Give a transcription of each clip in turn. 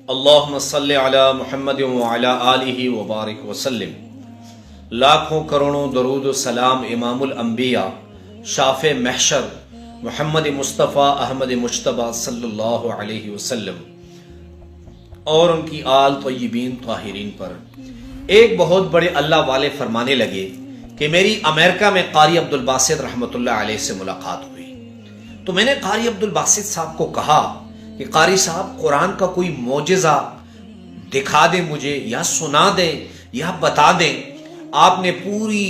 اللہم صلی علی محمد وعلی آلہ وبارک وسلم۔ لاکھوں کروڑوں درود و سلام امام الانبیاء شافع محشر محمد مصطفیٰ احمد مجتبیٰ صلی اللہ علیہ وسلم اور ان کی آل طیبین طاہرین پر۔ ایک بہت بڑے اللہ والے فرمانے لگے کہ میری امریکہ میں قاری عبدالباسط رحمۃ اللہ علیہ سے ملاقات ہوئی، تو میں نے قاری عبدالباسط صاحب کو کہا کہ قاری صاحب قرآن کا کوئی معجزہ دکھا دیں مجھے، یا سنا دیں یا بتا دیں۔ آپ نے پوری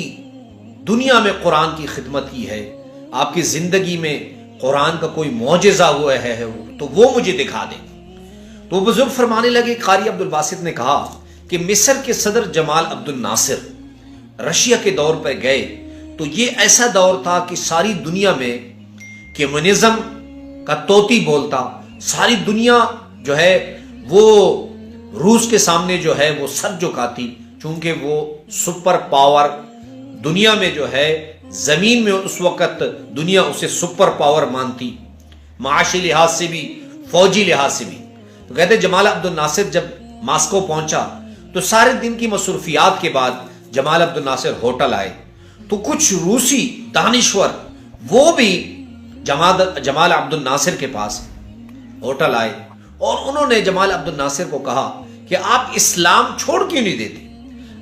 دنیا میں قرآن کی خدمت کی ہے، آپ کی زندگی میں قرآن کا کوئی معجزہ ہوا ہے تو وہ مجھے دکھا دیں۔ تو بزرگ فرمانے لگے، قاری عبدالباسط نے کہا کہ مصر کے صدر جمال عبد الناصر رشیا کے دور پر گئے تو یہ ایسا دور تھا کہ ساری دنیا میں کمیونزم کا طوطی بولتا، ساری دنیا جو ہے وہ روس کے سامنے جو ہے وہ سر جھکاتی، چونکہ وہ سپر پاور دنیا میں جو ہے زمین میں اس وقت دنیا اسے سپر پاور مانتی، معاشی لحاظ سے بھی فوجی لحاظ سے بھی۔ تو کہتے جمال عبد الناصر جب ماسکو پہنچا تو سارے دن کی مصروفیات کے بعد جمال عبد الناصر ہوٹل آئے تو کچھ روسی دانشور وہ بھی جمال عبد الناصر کے پاس ہوٹل آئے اور انہوں نے جمال عبد الناصر کو کہا کہ آپ اسلام چھوڑ کیوں نہیں دیتے،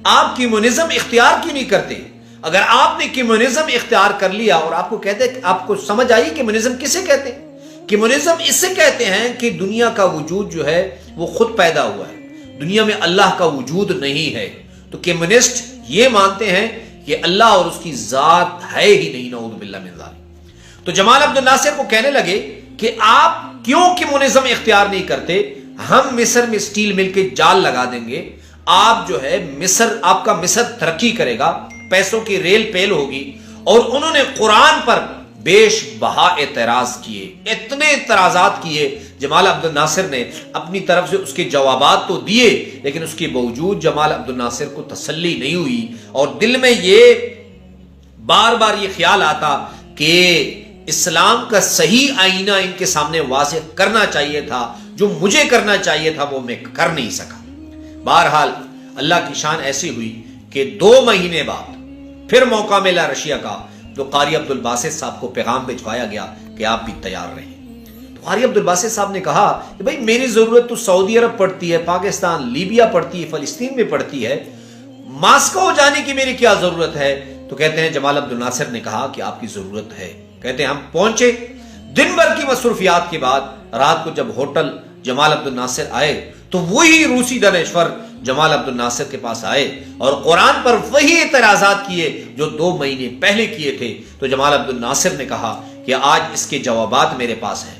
آپ کمیونزم اختیار کیوں نہیں کرتے؟ اگر آپ نے کمیونزم اختیار کر لیا اور آپ کو کہتے ہیں، آپ کو سمجھ آئی کمیونزم کسے کہتے ہیں؟ کمیونزم اسے کہتے ہیں کہ دنیا کا وجود جو ہے وہ خود پیدا ہوا ہے، دنیا میں اللہ کا وجود نہیں ہے۔ تو کمیونسٹ یہ مانتے ہیں کہ اللہ اور اس کی ذات ہے ہی نہیں، نعوذ باللہ من ذالک۔ تو جمال عبد الناصر کو کہنے لگے کہ آپ کیوں کمیونزم اختیار نہیں کرتے؟ ہم مصر میں سٹیل مل کے جال لگا دیں گے، آپ جو ہے آپ کا مصر ترقی کرے گا، پیسوں کی ریل پیل ہوگی۔ اور انہوں نے قرآن پر بیش بہا اعتراض کیے، اتنے اعتراضات کیے۔ جمال عبد الناصر نے اپنی طرف سے اس کے جوابات تو دیے، لیکن اس کے باوجود جمال عبد الناصر کو تسلی نہیں ہوئی، اور دل میں یہ بار بار یہ خیال آتا کہ اسلام کا صحیح آئینہ ان کے سامنے واضح کرنا چاہیے تھا، جو مجھے کرنا چاہیے تھا وہ میں کر نہیں سکا۔ بہرحال اللہ کی شان ایسی ہوئی کہ 2 مہینے بعد پھر موقع ملا رشیا کا، تو قاری عبدالباسط صاحب کو پیغام بھجوایا گیا کہ آپ بھی تیار رہیں۔ تو قاری عبدالباسط صاحب نے کہا کہ بھائی میری ضرورت تو سعودی عرب پڑتی ہے، پاکستان، لیبیا پڑتی ہے، فلسطین میں پڑتی ہے، ماسکو جانے کی میری کیا ضرورت ہے؟ تو کہتے ہیں جمال عبد الناصر نے کہا کہ آپ کی ضرورت ہے۔ کہتے ہیں ہم پہنچے، دن بھر کی مصروفیات کے بعد رات کو جب ہوٹل جمال عبد الناصر آئے تو وہی روسی دانشور جمال عبد الناصر کے پاس آئے اور قرآن پر وہی اعتراضات کیے جو 2 مہینے پہلے کیے تھے۔ تو جمال عبد الناصر نے کہا کہ آج اس کے جوابات میرے پاس ہیں،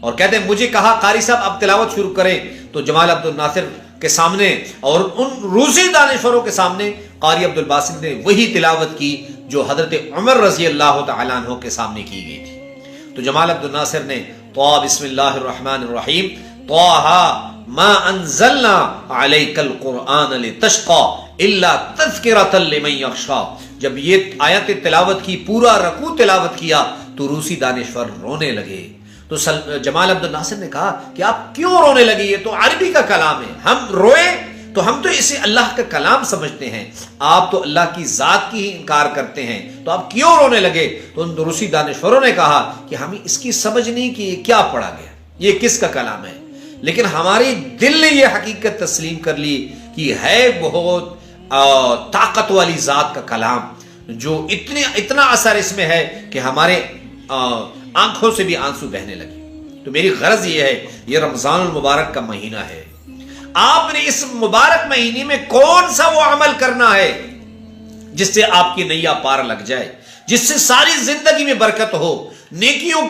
اور کہتے ہیں مجھے کہا قاری صاحب اب تلاوت شروع کریں۔ تو جمال عبد الناصر کے سامنے اور ان روسی دانشوروں کے سامنے قاری عبدالباسط نے وہی تلاوت کی جو حضرت عمر رضی اللہ تعالیٰ عنہ کے سامنے کی گئی تھی۔ تو جمال عبد الناصر نے طٰ بسم اللہ الرحمن الرحیم طٰ ما انزلنا علیک القرآن لتشقی الا تذکرۃ لمن یخشی، جب یہ آیت تلاوت کی، پورا رکوع تلاوت کیا تو روسی دانشور رونے لگے۔ تو جمال عبد الناصر نے کہا کہ آپ کیوں رونے لگے؟ یہ تو عربی کا کلام ہے، ہم روئے تو ہم تو اسے اللہ کا کلام سمجھتے ہیں، آپ تو اللہ کی ذات کی ہی انکار کرتے ہیں، تو آپ کیوں رونے لگے؟ تو ان روسی دانشوروں نے کہا کہ ہمیں اس کی سمجھ نہیں کہ یہ کیا پڑھا گیا، یہ کس کا کلام ہے، لیکن ہماری دل نے یہ حقیقت تسلیم کر لی کہ ہے بہت طاقت والی ذات کا کلام، جو اتنا اثر اس میں ہے کہ ہمارے آنکھوں سے بھی آنسو بہنے لگے۔ تو میری غرض یہ ہے، یہ رمضان المبارک کا مہینہ ہے، آپ نے اس مبارک مہینے میں کون سا وہ عمل کرنا ہے جس سے آپ کی نیا پار لگ جائے، جس سے ساری زندگی میں برکت ہو، نیکیوں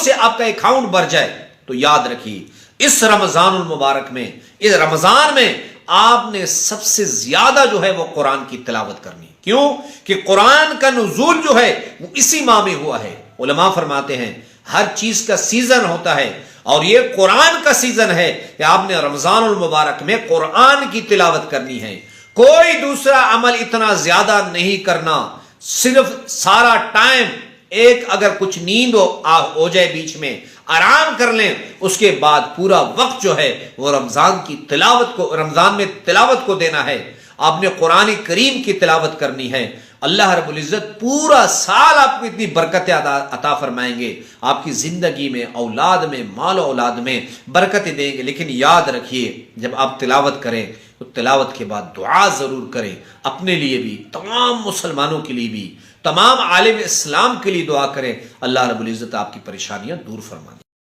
سے آپ کا اکاؤنٹ بھر جائے۔ تو یاد رکھیے اس رمضان المبارک میں، اس رمضان میں آپ نے سب سے زیادہ جو ہے وہ قرآن کی تلاوت کرنی۔ کیوں کہ قرآن کا نزول جو ہے وہ اسی ماہ میں ہوا ہے۔ علماء فرماتے ہیں ہر چیز کا سیزن ہوتا ہے، اور یہ قرآن کا سیزن ہے کہ آپ نے رمضان المبارک میں قرآن کی تلاوت کرنی ہے۔ کوئی دوسرا عمل اتنا زیادہ نہیں کرنا، صرف سارا ٹائم ایک اگر کچھ نیند ہو جائے بیچ میں، آرام کر لیں، اس کے بعد پورا وقت جو ہے وہ رمضان میں تلاوت کو دینا ہے. آپ نے قرآن کریم کی تلاوت کرنی ہے. اللہ رب العزت پورا سال آپ کو اتنی برکتیں عطا فرمائیں گے، آپ کی زندگی میں، اولاد میں، مال و اولاد میں برکتیں دیں گے. لیکن یاد رکھیے جب آپ تلاوت کریں تو تلاوت کے بعد دعا ضرور کریں، اپنے لیے بھی، تمام مسلمانوں کے لیے بھی، تمام عالم اسلام کے لیے دعا کریں. اللہ رب العزت آپ کی پریشانیاں دور فرما دیں.